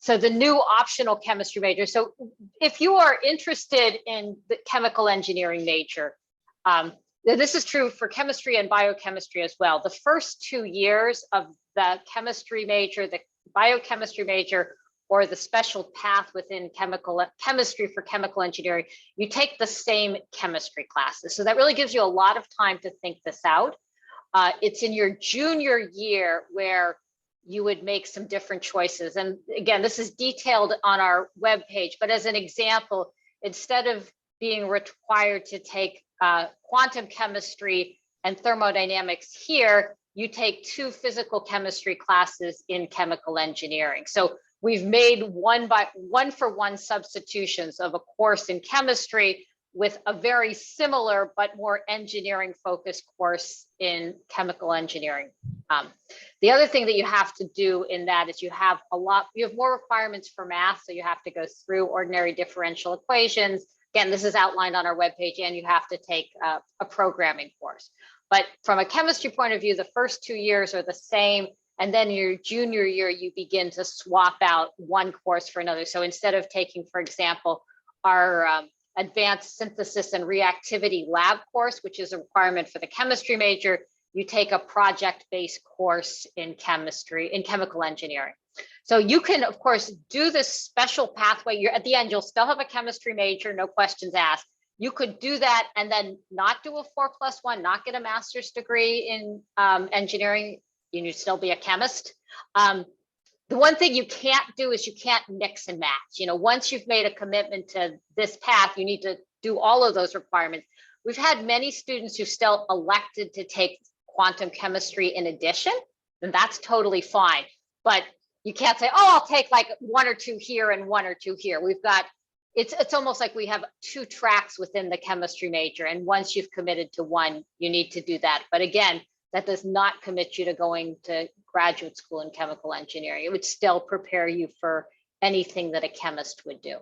So the new optional chemistry major. So if you are interested in the chemical engineering major, this is true for chemistry and biochemistry as well. The first 2 years of the chemistry major, the biochemistry major, or the special path within chemistry for chemical engineering, you take the same chemistry classes. So that really gives you a lot of time to think this out. It's in your junior year where you would make some different choices. And again, this is detailed on our webpage, but as an example, instead of being required to take quantum chemistry and thermodynamics here, you take 2 physical chemistry classes in chemical engineering. So we've made 1-for-1 substitutions of a course in chemistry with a very similar but more engineering focused course in chemical engineering. The other thing that you have to do in that is you have more requirements for math. So you have to go through ordinary differential equations. Again, this is outlined on our webpage, and you have to take a programming course. But from a chemistry point of view, the first 2 years are the same. And then your junior year, you begin to swap out one course for another. So instead of taking, for example, our advanced synthesis and reactivity lab course, which is a requirement for the chemistry major, you take a project-based course in chemical engineering. So you can, of course, do this special pathway. At the end, you'll still have a chemistry major, no questions asked. You could do that and then not do a 4+1, not get a master's degree in engineering. You still be a chemist. The one thing you can't do is you can't mix and match. Once you've made a commitment to this path, you need to do all of those requirements. We've had many students who still elected to take quantum chemistry in addition, and that's totally fine. But you can't say, oh, I'll take like 1 or 2 here and 1 or 2 here. We've got, it's almost like we have 2 tracks within the chemistry major. And once you've committed to one, you need to do that. But again, that does not commit you to going to graduate school in chemical engineering. It would still prepare you for anything that a chemist would do.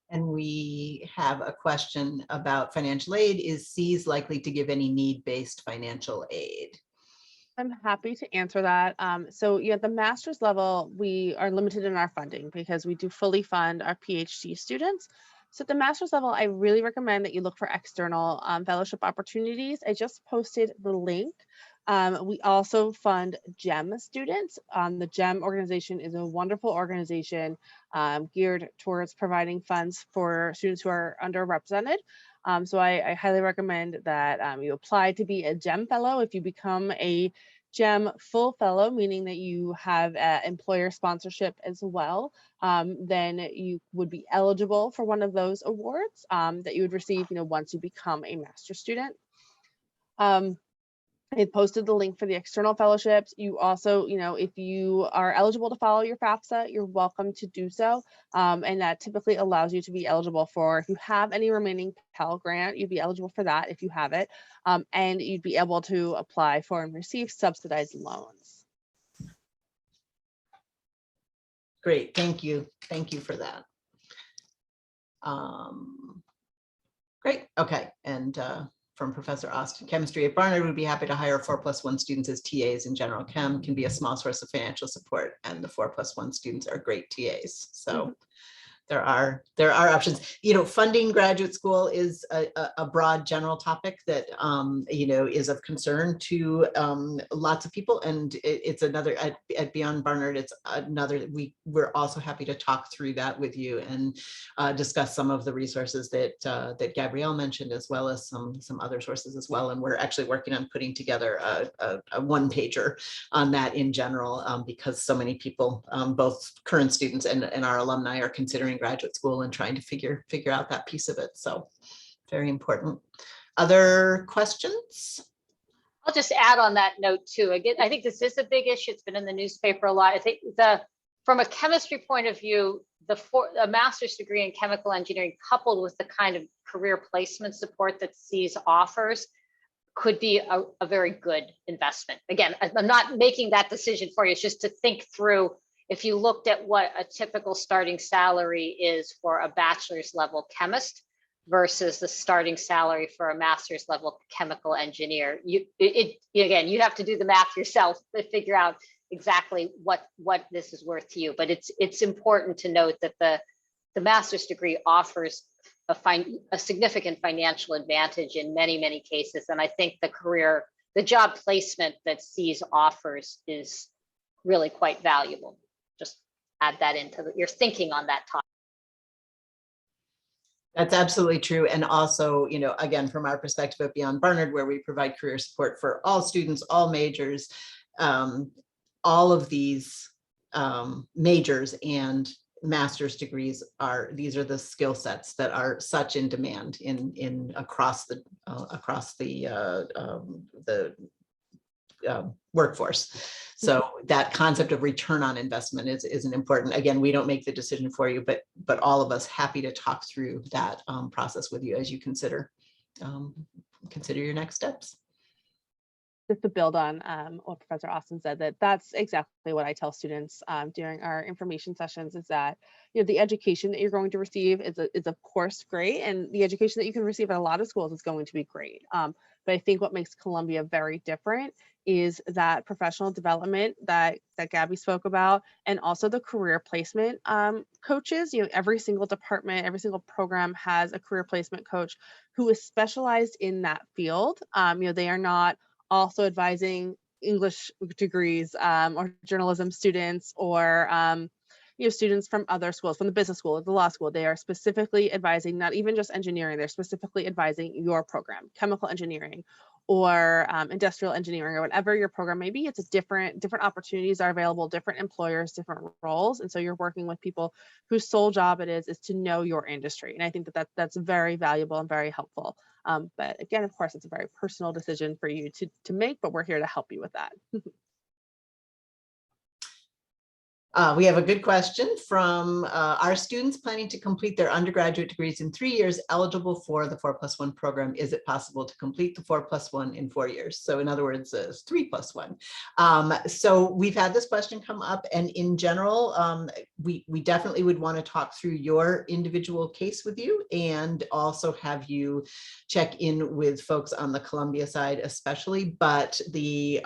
And we have a question about financial aid. Is C's likely to give any need-based financial aid? I'm happy to answer that. So at the master's level, we are limited in our funding because we do fully fund our PhD students. So at the master's level, I really recommend that you look for external fellowship opportunities. I just posted the link. We also fund GEM students. The GEM organization is a wonderful organization geared towards providing funds for students who are underrepresented. So I highly recommend that you apply to be a GEM fellow. If you become a GEM full fellow, meaning that you have employer sponsorship as well, then you would be eligible for one of those awards that you would receive, once you become a master's student. I had posted the link for the external fellowships. You also, if you are eligible to follow your FAFSA, you're welcome to do so. And that typically allows you to be eligible for, if you have any remaining Pell Grant, you'd be eligible for that if you have it. And you'd be able to apply for and receive subsidized loans. Great, thank you. Thank you for that. Great, okay, and from Professor Austin, chemistry at Barnard would be happy to hire 4+1 students as TAs in general chem, can be a small source of financial support, and the 4+1 students are great TAs. So there are options. Funding graduate school is a broad general topic that is of concern to lots of people, and it's another at Beyond Barnard. It's another. We're also happy to talk through that with you and discuss some of the resources that Gabrielle mentioned, as well as some other sources as well. And we're actually working on putting together a one-pager on that in general, because so many people, both current students and our alumni, are considering graduate school and trying to figure out that piece of it. So very important. Other questions? I'll just add on that note too. Again, I think this is a big issue. It's been in the newspaper a lot. I think from a chemistry point of view, a master's degree in chemical engineering coupled with the kind of career placement support that SEAS offers could be a very good investment. Again, I'm not making that decision for you. It's just to think through, if you looked at what a typical starting salary is for a bachelor's level chemist versus the starting salary for a master's level chemical engineer, again, you have to do the math yourself to figure out exactly what this is worth to you. But it's important to note that the master's degree offers a significant financial advantage in many cases. And I think the job placement that SEAS offers is really quite valuable. Just add that into your thinking on that topic. That's absolutely true. And also, again, from our perspective at Beyond Barnard, where we provide career support for all students, all majors, all of these majors and master's degrees these are the skill sets that are such in demand in across the workforce. So that concept of return on investment is an important. Again, we don't make the decision for you, but all of us happy to talk through that process with you as you consider your next steps. Just to build on what Professor Austin said, that's exactly what I tell students during our information sessions, is that the education that you're going to receive is of course great, and the education that you can receive at a lot of schools is going to be great. But I think what makes Columbia very different is that professional development that Gabby spoke about, and also the career placement coaches. Every single department, every single program has a career placement coach who is specialized in that field. They are not also advising English degrees or journalism students or students from other schools, from the business school or the law school. They are specifically advising, not even just engineering, they're specifically advising your program, chemical engineering or industrial engineering, or whatever your program may be. It's a different opportunities are available, different employers, different roles. And so you're working with people whose sole job it is to know your industry. And I think that's very valuable and very helpful. But again, of course, it's a very personal decision for you to make, but we're here to help you with that. We have a good question from our students planning to complete their undergraduate degrees in 3 years, eligible for the 4+1 program. Is it possible to complete the 4+1 in 4 years? So in other words, 3+1. So we've had this question come up, and in general, we definitely would want to talk through your individual case with you, and also have you check in with folks on the Columbia side, especially. But the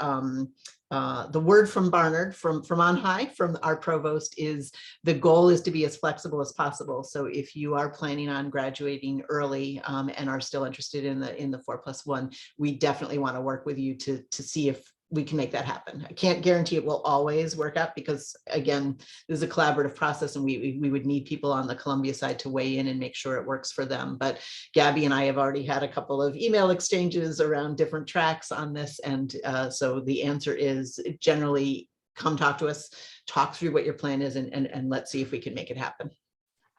word from Barnard, from on high, from our provost, is the goal is to be as flexible as possible. So if you are planning on graduating early and are still interested in the 4+1, we definitely want to work with you to see if we can make that happen. I can't guarantee it will always work out, because again, this is a collaborative process, and we would need people on the Columbia side to weigh in and make sure it works for them. But Gabby and I have already had a couple of email exchanges around different tracks on this. And so the answer is generally come talk to us, talk through what your plan is, and let's see if we can make it happen.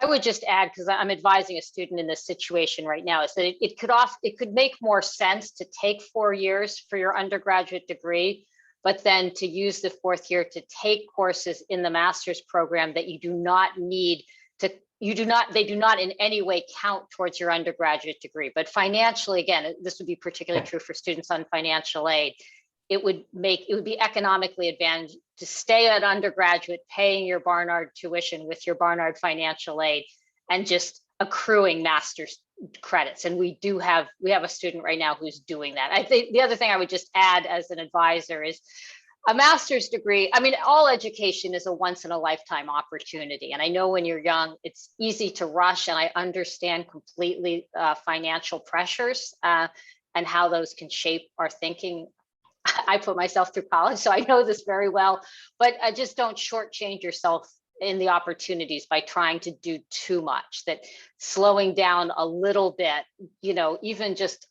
I would just add, because I'm advising a student in this situation right now, is that it could make more sense to take 4 years for your undergraduate degree, but then to use the 4th year to take courses in the master's program that you do not need to, they do not in any way count towards your undergraduate degree. But financially, again, this would be particularly true for students on financial aid. It would be economically advantaged to stay at undergraduate, paying your Barnard tuition with your Barnard financial aid and just accruing master's credits. And we have a student right now who's doing that. I think the other thing I would just add as an advisor is a master's degree. I mean, all education is a once in a lifetime opportunity. And I know when you're young, it's easy to rush, and I understand completely financial pressures and how those can shape our thinking. I put myself through college, so I know this very well, but just don't shortchange yourself in the opportunities by trying to do too much. That slowing down a little bit, even just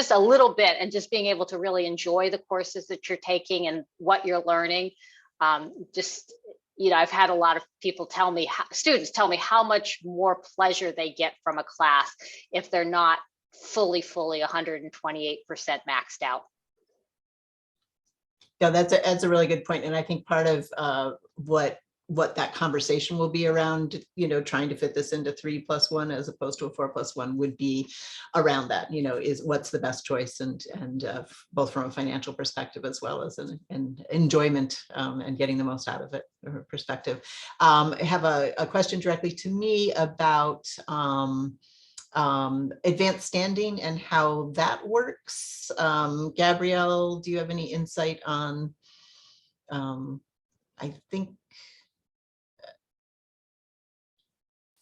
a little bit, and just being able to really enjoy the courses that you're taking and what you're learning. I've had a lot of people students tell me how much more pleasure they get from a class if they're not fully 128% maxed out. Yeah, that's a really good point. And I think part of what that conversation will be around, trying to fit this into 3+1 as opposed to a 4+1 would be around that, is what's the best choice, and both from a financial perspective as well as an enjoyment and getting the most out of it perspective. I have a question directly to me about advanced standing and how that works. Gabrielle, do you have any insight on, I think.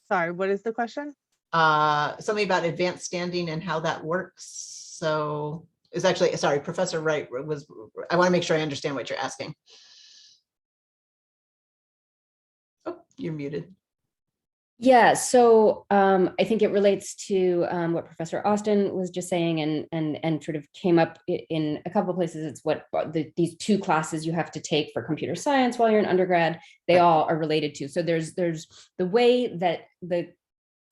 Sorry, what is the question? Something about advanced standing and how that works. So it's actually, sorry, Professor Wright I want to make sure I understand what you're asking. Oh, you're muted. Yeah, so I think it relates to what Professor Austin was just saying, and sort of came up in a couple of places. It's what these 2 classes you have to take for computer science while you're in undergrad, they all are related to. So there's the way that the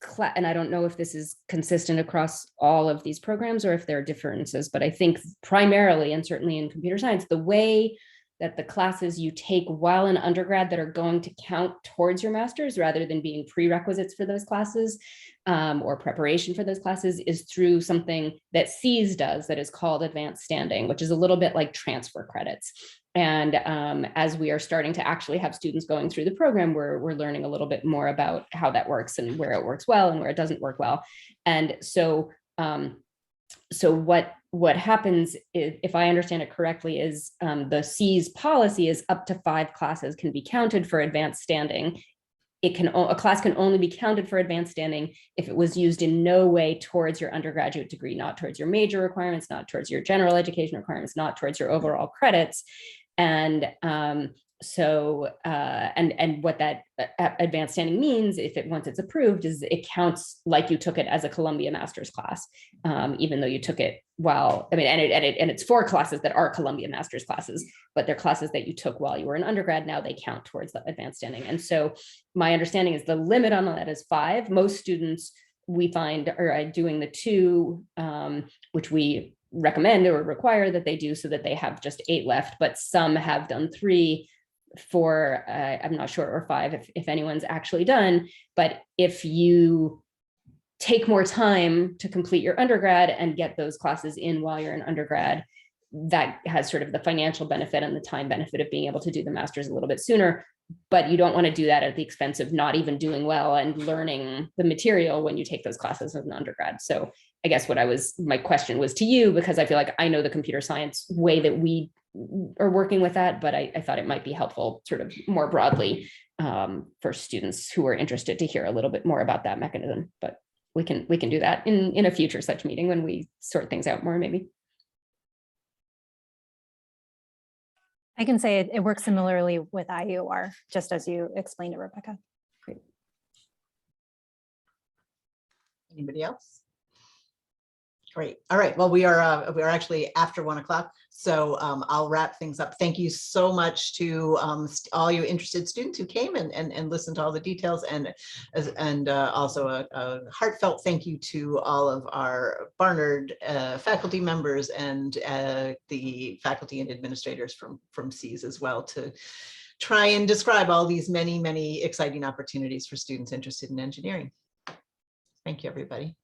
class, and I don't know if this is consistent across all of these programs or if there are differences, but I think primarily, and certainly in computer science, the way that the classes you take while in undergrad that are going to count towards your master's rather than being prerequisites for those classes or preparation for those classes is through something that SEAS does that is called advanced standing, which is a little bit like transfer credits. And as we are starting to actually have students going through the program, we're learning a little bit more about how that works and where it works well and where it doesn't work well. And so what happens, if I understand it correctly, is the SEAS policy is up to 5 classes can be counted for advanced standing. A class can only be counted for advanced standing if it was used in no way towards your undergraduate degree, not towards your major requirements, not towards your general education requirements, not towards your overall credits. And and what that advanced standing means, once it's approved, is it counts like you took it as a Columbia master's class, even though you took it and it's 4 classes that are Columbia master's classes, but they're classes that you took while you were in undergrad. Now they count towards the advanced standing. And so my understanding is the limit on that is 5. Most students we find are doing the 2, which we recommend or require that they do so that they have just 8 left, but some have done 3, 4, I'm not sure, or 5 if anyone's actually done. But if you take more time to complete your undergrad and get those classes in while you're in undergrad, that has sort of the financial benefit and the time benefit of being able to do the master's a little bit sooner. But you don't want to do that at the expense of not even doing well and learning the material when you take those classes as an undergrad. So I guess my question was to you, because I feel like I know the computer science way that we are working with that, but I thought it might be helpful sort of more broadly for students who are interested to hear a little bit more about that mechanism. But we can do that in a future such meeting when we sort things out more, maybe. I can say it works similarly with IUR, just as you explained it, Rebecca. Great. Anybody else? Great. All right. Well, we are actually after 1 o'clock, so I'll wrap things up. Thank you so much to all you interested students who came and listened to all the details, and also a heartfelt thank you to all of our Barnard faculty members and the faculty and administrators from SEAS as well, to try and describe all these many exciting opportunities for students interested in engineering. Thank you, everybody.